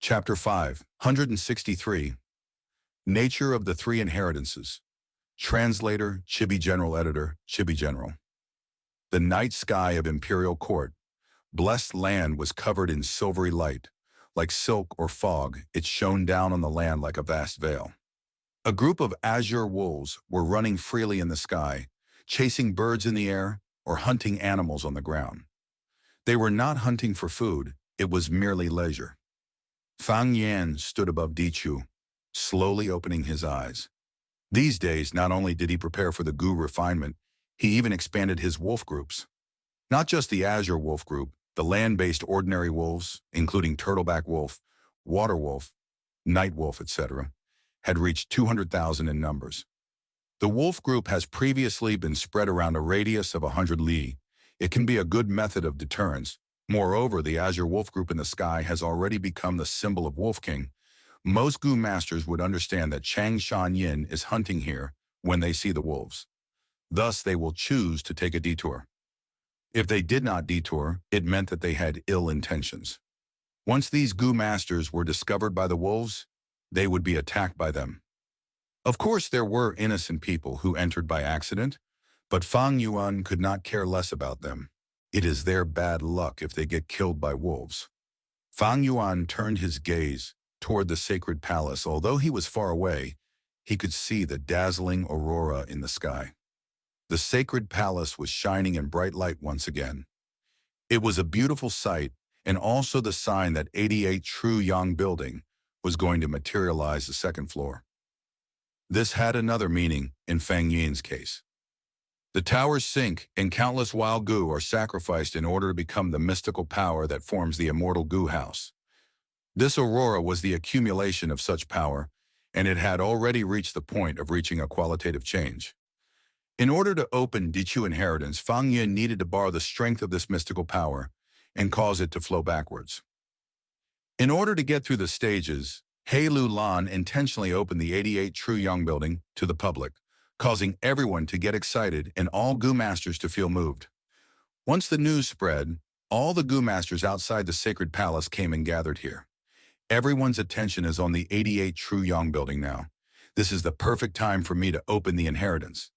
Chapter 5, 163, Nature of the Three Inheritances. Translator, Chibi General Editor, Chibi General. The night sky of Imperial Court, blessed land was covered in silvery light. Like silk or fog, it shone down on the land like a vast veil. A group of azure wolves were running freely in the sky, chasing birds in the air or hunting animals on the ground. They were not hunting for food, it was merely leisure. Fang Yan stood above Dichu, slowly opening his eyes. These days, not only did he prepare for the Gu refinement, he even expanded his wolf groups. Not just the azure wolf group, the land-based ordinary wolves, including turtleback wolf, water wolf, night wolf, etc., had reached 200,000 in numbers. The wolf group has previously been spread around a radius of 100 li. It can be a good method of deterrence. Moreover, the azure wolf group in the sky has already become the symbol of Wolf King. Most Gu masters would understand that Chang Shan Yin is hunting here when they see the wolves. Thus, they will choose to take a detour. If they did not detour, it meant that they had ill intentions. Once these Gu masters were discovered by the wolves, they would be attacked by them. Of course, there were innocent people who entered by accident, but Fang Yuan could not care less about them. It is their bad luck if they get killed by wolves. Fang Yuan turned his gaze toward the sacred palace. Although he was far away, he could see the dazzling aurora in the sky. The sacred palace was shining in bright light once again. It was a beautiful sight, and also the sign that 88 True Yang building was going to materialize the second floor. This had another meaning in Fang Yin's case. The towers sink, and countless wild Gu are sacrificed in order to become the mystical power that forms the immortal Gu house. This aurora was the accumulation of such power, and it had already reached the point of reaching a qualitative change. In order to open Dichu inheritance, Fang Yin needed to borrow the strength of this mystical power and cause it to flow backwards. In order to get through the stages, He Lu Lan intentionally opened the 88 True Yang building to the public, causing everyone to get excited and all Gu masters to feel moved. Once the news spread, all the Gu masters outside the sacred palace came and gathered here. Everyone's attention is on the 88 True Yang building now. This is the perfect time for me to open the inheritance.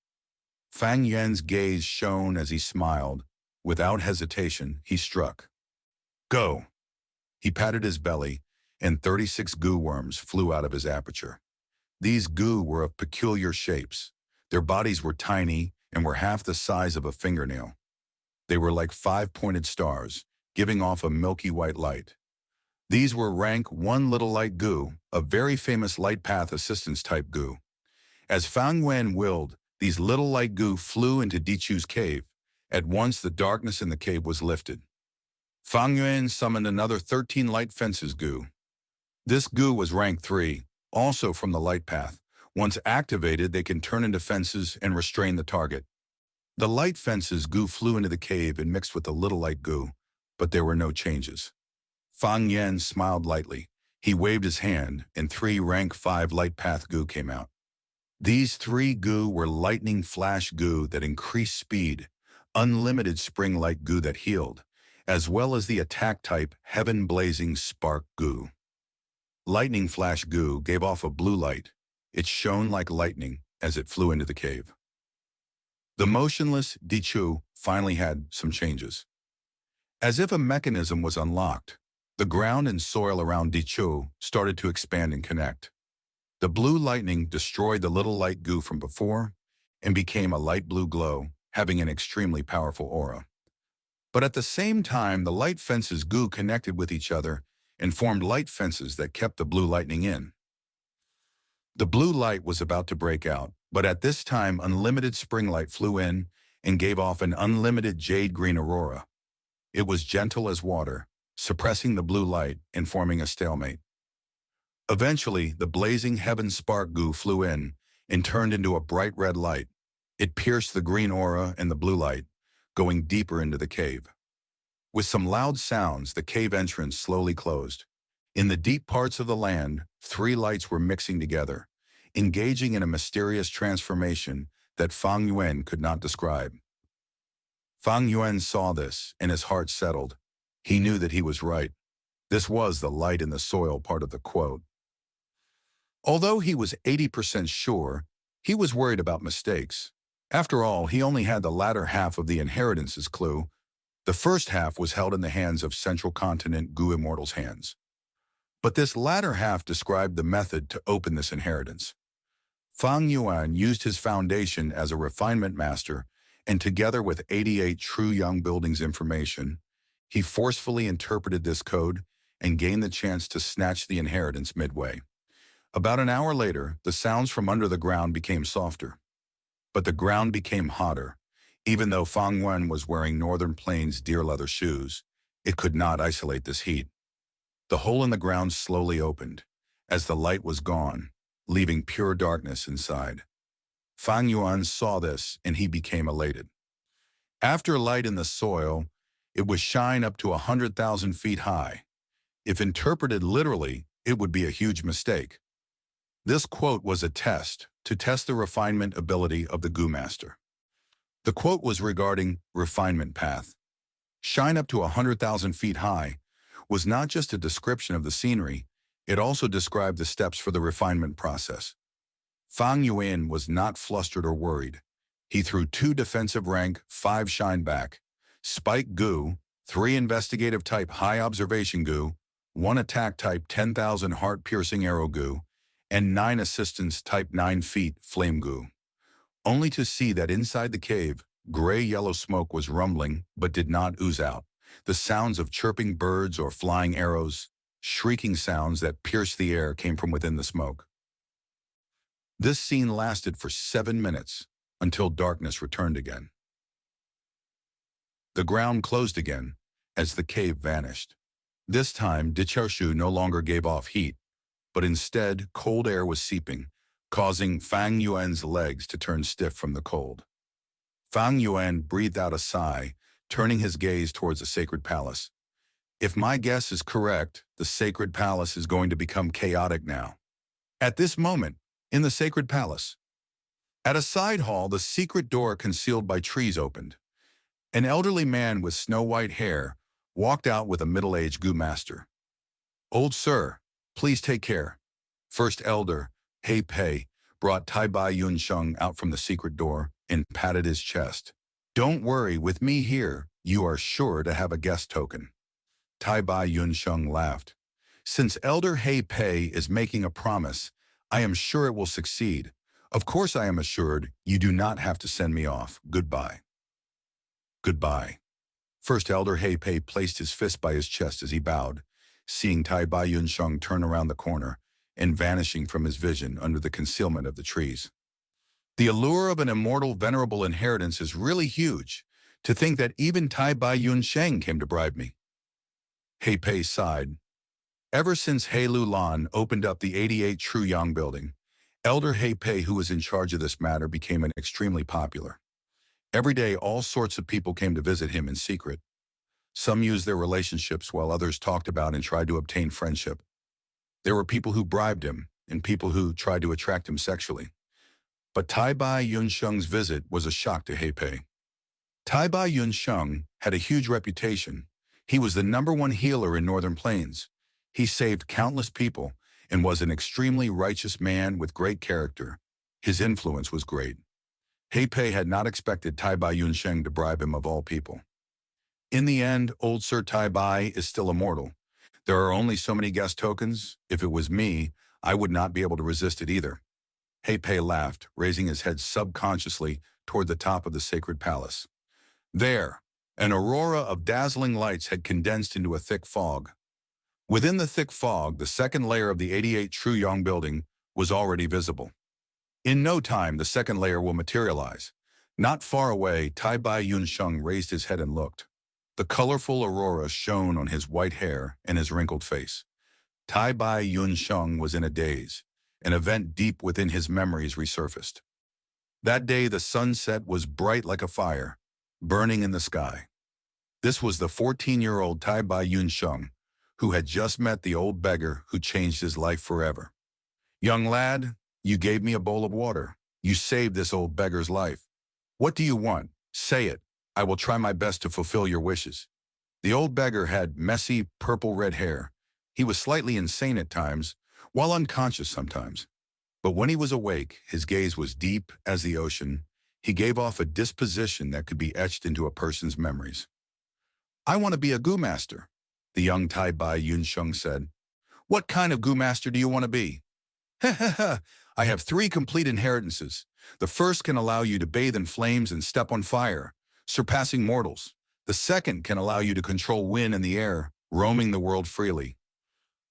Fang Yan's gaze shone as he smiled. Without hesitation, he struck. Go! He patted his belly, and 36 Gu worms flew out of his aperture. These Gu were of peculiar shapes. Their bodies were tiny and were half the size of a fingernail. They were like 5-pointed stars, giving off a milky white light. These were rank 1 little light Gu, a very famous light path assistance type Gu. As Fang Yuan willed, these little light Gu flew into Dichu's cave. At once the darkness in the cave was lifted. Fang Yuan summoned another 13 light fences Gu. This Gu was rank 3, also from the light path. Once activated, they can turn into fences and restrain the target. The light fences Gu flew into the cave and mixed with the little light Gu, but there were no changes. Fang Yan smiled lightly. He waved his hand, and 3 rank 5 light path Gu came out. These 3 Gu were lightning flash Gu that increased speed, unlimited spring light Gu that healed, as well as the attack type heaven blazing spark Gu. Lightning flash Gu gave off a blue light. It shone like lightning as it flew into the cave. The motionless Dichu finally had some changes. As if a mechanism was unlocked, the ground and soil around Dichu started to expand and connect. The blue lightning destroyed the little light Gu from before and became a light blue glow, having an extremely powerful aura. But at the same time, the light fences Gu connected with each other and formed light fences that kept the blue lightning in. The blue light was about to break out, but at this time unlimited spring light flew in and gave off an unlimited jade green aurora. It was gentle as water, suppressing the blue light and forming a stalemate. Eventually, the blazing heaven spark Gu flew in and turned into a bright red light. It pierced the green aura and the blue light, going deeper into the cave. With some loud sounds, the cave entrance slowly closed. In the deep parts of the land, 3 lights were mixing together, engaging in a mysterious transformation that Fang Yuan could not describe. Fang Yuan saw this, and his heart settled. He knew that he was right. This was the light in the soil part of the quote. Although he was 80% sure, he was worried about mistakes. After all, he only had the latter half of the inheritance's clue. The first half was held in the hands of Central Continent Gu Immortal's hands. But this latter half described the method to open this inheritance. Fang Yuan used his foundation as a refinement master, and together with 88 true young buildings information, he forcefully interpreted this code and gained the chance to snatch the inheritance midway. About an hour later, the sounds from under the ground became softer. But the ground became hotter. Even though Fang Yuan was wearing Northern Plains deer leather shoes, it could not isolate this heat. The hole in the ground slowly opened, as the light was gone, leaving pure darkness inside. Fang Yuan saw this, and he became elated. After light in the soil, it would shine up to 100,000 feet high. If interpreted literally, it would be a huge mistake. This quote was a test to test the refinement ability of the Gu Master. The quote was regarding refinement path. Shine up to 100,000 feet high was not just a description of the scenery, it also described the steps for the refinement process. Fang Yuan was not flustered or worried. He threw 2 defensive rank, 5 shine back, spike Gu, 3 investigative type high observation Gu, 1 attack type 10,000 heart piercing arrow Gu, and 9 assistance type 9 feet flame Gu. Only to see that inside the cave, gray-yellow smoke was rumbling but did not ooze out. The sounds of chirping birds or flying arrows, shrieking sounds that pierced the air came from within the smoke. This scene lasted for 7 minutes, until darkness returned again. The ground closed again, as the cave vanished. This time, Dichaoshu no longer gave off heat, but instead cold air was seeping, causing Fang Yuan's legs to turn stiff from the cold. Fang Yuan breathed out a sigh, turning his gaze towards the sacred palace. If my guess is correct, the sacred palace is going to become chaotic now. At this moment, in the sacred palace, at a side hall, the secret door concealed by trees opened. An elderly man with snow-white hair walked out with a middle-aged Gu Master. "Old sir, please take care." First Elder, Hei Pei, brought Tai Bai Yun Sheng out from the secret door and patted his chest. "Don't worry, with me here, you are sure to have a guest token." Tai Bai Yun Sheng laughed. "Since Elder Hei Pei is making a promise, I am sure it will succeed. Of course I am assured you do not have to send me off. Goodbye." "Goodbye." First Elder Hei Pei placed his fist by his chest as he bowed, seeing Tai Bai Yun Sheng turn around the corner and vanishing from his vision under the concealment of the trees. The allure of an immortal venerable inheritance is really huge. To think that even Tai Bai Yun Sheng came to bribe me. Hei Pei sighed. Ever since Hei Lu Lan opened up the 88 True Yang building, Elder Hei Pei, who was in charge of this matter, became extremely popular. Every day, all sorts of people came to visit him in secret. Some used their relationships while others talked about and tried to obtain friendship. There were people who bribed him and people who tried to attract him sexually. But Tai Bai Yun Sheng's visit was a shock to Hei Pei. Tai Bai Yun Sheng had a huge reputation. He was the #1 healer in Northern Plains. He saved countless people and was an extremely righteous man with great character. His influence was great. Hei Pei had not expected Tai Bai Yun Sheng to bribe him of all people. In the end, old Sir Tai Bai is still immortal. There are only so many guest tokens. If it was me, I would not be able to resist it either. Hei Pei laughed, raising his head subconsciously toward the top of the sacred palace. There, an aurora of dazzling lights had condensed into a thick fog. Within the thick fog, the second layer of the 88 True Yang building was already visible. In no time, the second layer will materialize. Not far away, Tai Bai Yun Sheng raised his head and looked. The colorful aurora shone on his white hair and his wrinkled face. Tai Bai Yun Sheng was in a daze. An event deep within his memories resurfaced. That day, the sunset was bright like a fire, burning in the sky. This was the 14-year-old Tai Bai Yun Sheng, who had just met the old beggar who changed his life forever. "Young lad, you gave me a bowl of water. You saved this old beggar's life. What do you want? Say it. I will try my best to fulfill your wishes." The old beggar had messy, purple-red hair, He was slightly insane at times, while unconscious sometimes. But when he was awake, his gaze was deep as the ocean. He gave off a disposition that could be etched into a person's memories. "I want to be a Gu master," the young Tai Bai Yun Sheng said. "What kind of Gu master do you want to be?" "Ha ha ha, I have three complete inheritances. The first can allow you to bathe in flames and step on fire, surpassing mortals. The second can allow you to control wind and the air, roaming the world freely.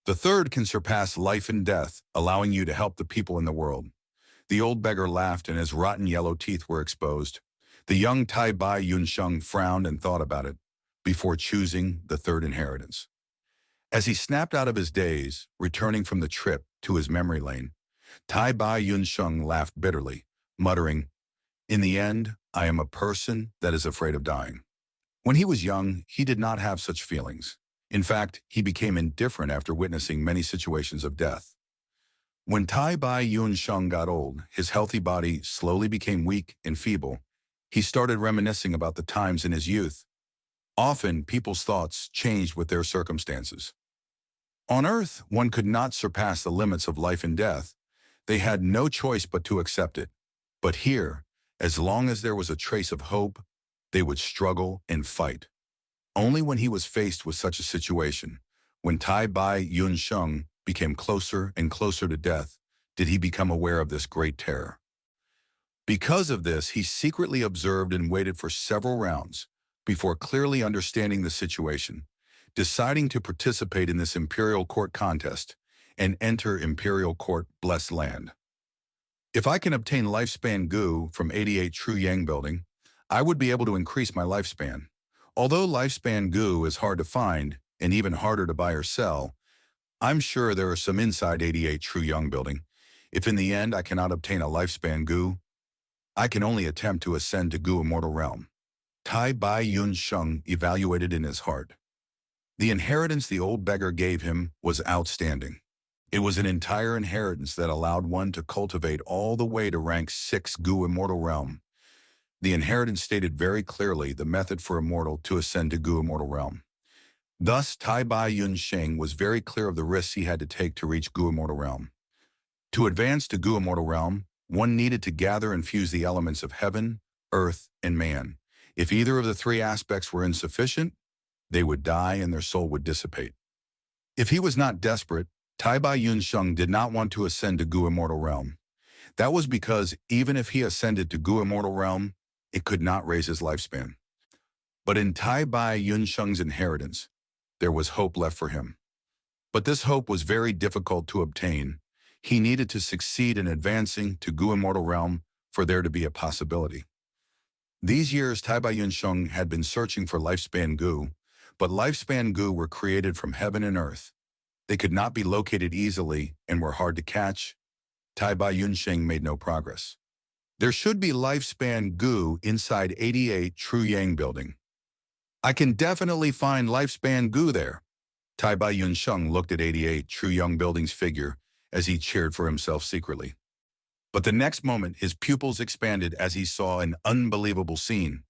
The third can surpass life and death, allowing you to help the people in the world." The old beggar laughed and his rotten yellow teeth were exposed. The young Tai Bai Yun Sheng frowned and thought about it before choosing the third inheritance. As he snapped out of his daze, returning from the trip to his memory lane, Tai Bai Yun Sheng laughed bitterly, muttering, "In the end, I am a person that is afraid of dying." When he was young, he did not have such feelings. In fact, he became indifferent after witnessing many situations of death. When Tai Bai Yun Sheng got old, his healthy body slowly became weak and feeble. He started reminiscing about the times in his youth. Often, people's thoughts changed with their circumstances. On Earth, one could not surpass the limits of life and death. They had no choice but to accept it. But here, as long as there was a trace of hope, they would struggle and fight. Only when he was faced with such a situation, when Tai Bai Yun Sheng became closer and closer to death, did he become aware of this great terror. Because of this, he secretly observed and waited for several rounds before clearly understanding the situation, deciding to participate in this imperial court contest and enter imperial court blessed land. "If I can obtain lifespan Gu from 88 True Yang building, I would be able to increase my lifespan. Although lifespan Gu is hard to find and even harder to buy or sell, I'm sure there are some inside 88 True Yang building. If in the end I cannot obtain a lifespan Gu, I can only attempt to ascend to Gu Immortal Realm." Tai Bai Yun Sheng evaluated in his heart. The inheritance the old beggar gave him was outstanding. It was an entire inheritance that allowed one to cultivate all the way to rank 6 Gu Immortal Realm. The inheritance stated very clearly the method for a mortal to ascend to Gu Immortal Realm. Thus, Tai Bai Yun Sheng was very clear of the risks he had to take to reach Gu Immortal Realm. To advance to Gu Immortal Realm, one needed to gather and fuse the elements of heaven, earth, and man. If either of the three aspects were insufficient, they would die and their soul would dissipate. If he was not desperate, Tai Bai Yun Sheng did not want to ascend to Gu Immortal Realm. That was because even if he ascended to Gu Immortal Realm, it could not raise his lifespan. But in Tai Bai Yun Sheng's inheritance, there was hope left for him. But this hope was very difficult to obtain. He needed to succeed in advancing to Gu Immortal Realm for there to be a possibility. These years, Tai Bai Yun Sheng had been searching for lifespan Gu, but lifespan Gu were created from heaven and earth. They could not be located easily and were hard to catch. Tai Bai Yun Sheng made no progress. There should be lifespan Gu inside 88 True Yang building. "I can definitely find lifespan Gu there." Tai Bai Yun Sheng looked at 88 True Yang building's figure as he cheered for himself secretly. But the next moment, his pupils expanded as he saw an unbelievable scene.